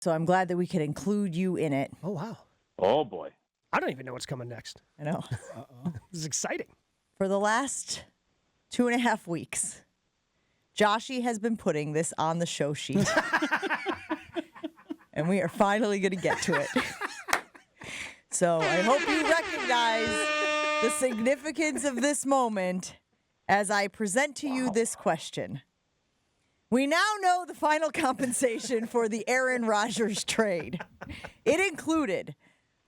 So I'm glad that we could include you in it. Oh, wow. Oh, boy. I don't even know what's coming next. I know. This is exciting. For the last 2.5 weeks, Joshy has been putting this on the show sheet. And we are finally going to get to it. So I hope you recognize the significance of this moment as I present to you this question. We now know the final compensation for the Aaron Rodgers trade. It included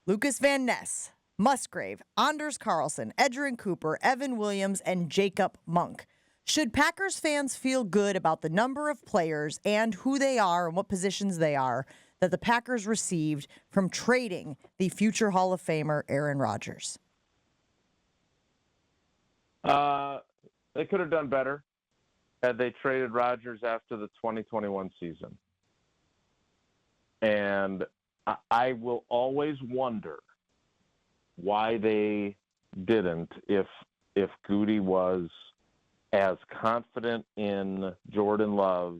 Lucas Van Ness, Musgrave, Anders Carlson, Edgerrin Cooper, Evan Williams, and Jacob Monk. Should Packers fans feel good about the number of players and who they are and what positions they are that the Packers received from trading the future Hall of Famer Aaron Rodgers? They could have done better had they traded Rodgers after the 2021 season. And I will always wonder why they didn't if Goody was as confident in Jordan Love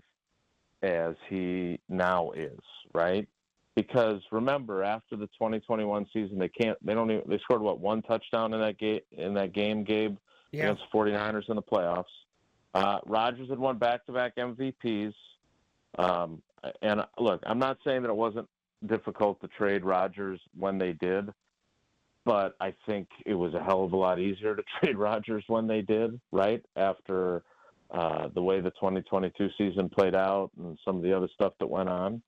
as he now is, right? Because remember, after the 2021 season, they scored one touchdown in that game, Gabe, against the 49ers in the playoffs. Rodgers had won back-to-back MVPs. And look, I'm not saying that it wasn't difficult to trade Rodgers when they did, but I think it was a hell of a lot easier to trade Rodgers when they did, right? After the way the 2022 season played out and some of the other stuff that went on.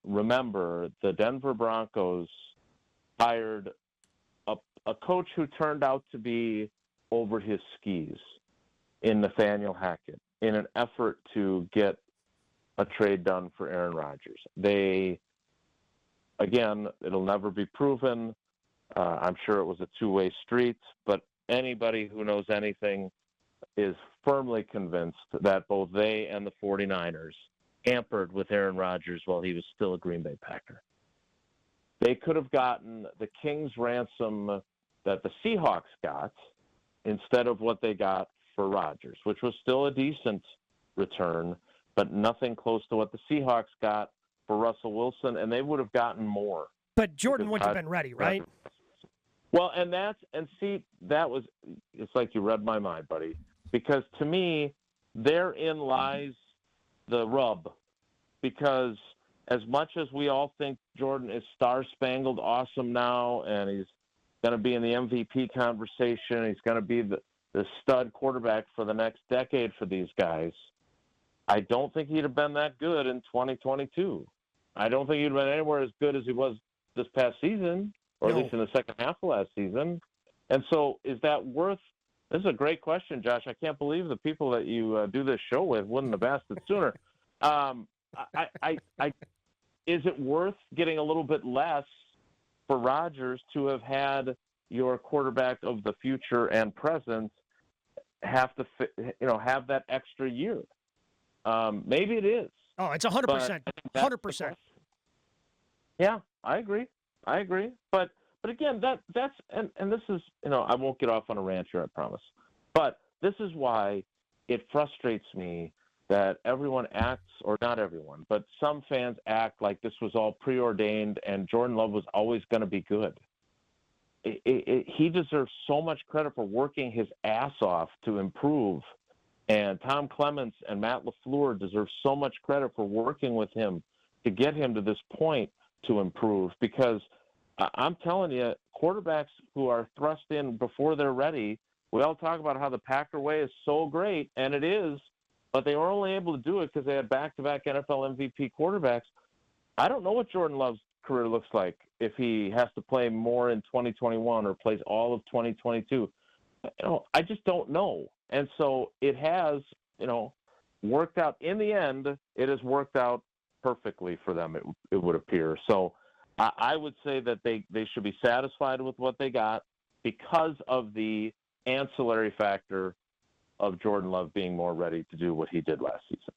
Remember, the Denver Broncos hired a coach who turned out to be over his skis in Nathaniel Hackett in an effort to get a trade done for Aaron Rodgers. It'll never be proven. I'm sure it was a two-way street, but anybody who knows anything is firmly convinced that both they and the 49ers hampered with Aaron Rodgers while he was still a Green Bay Packer. They could have gotten the king's ransom that the Seahawks got instead of what they got for Rodgers, which was still a decent return, but nothing close to what the Seahawks got for Russell Wilson, and they would have gotten more. But Jordan wouldn't have been ready, right? Well, it's like you read my mind, buddy, because to me, therein lies the rub, because as much as we all think Jordan is star-spangled awesome now, and he's going to be in the MVP conversation, he's going to be the stud quarterback for the next decade for these guys, I don't think he'd have been that good in 2022. I don't think he'd have been anywhere as good as he was this past season, or at least in the second half of last season. And so is that worth – this is a great question, Josh. I can't believe the people that you do this show with wouldn't have asked it sooner. Is it worth getting a little bit less for Rodgers to have had your quarterback of the future and present have that extra year? Maybe it is. Oh, it's 100%. 100%. Yeah, I agree. But again, that's and this is, I won't get off on a rant here, I promise. But this is why it frustrates me that everyone acts, or not everyone, but some fans act like this was all preordained and Jordan Love was always going to be good. He deserves so much credit for working his ass off to improve. And Tom Clements and Matt LaFleur deserve so much credit for working with him to get him to this point to improve, because I'm telling you, quarterbacks who are thrust in before they're ready, we all talk about how the Packer way is so great, and it is, but they were only able to do it because they had back-to-back NFL MVP quarterbacks. I don't know what Jordan Love's career looks like if he has to play more in 2021 or plays all of 2022. I just don't know. And so it has, worked out. In the end, it has worked out perfectly for them, it would appear. So I would say that they should be satisfied with what they got because of the ancillary factor of Jordan Love being more ready to do what he did last season.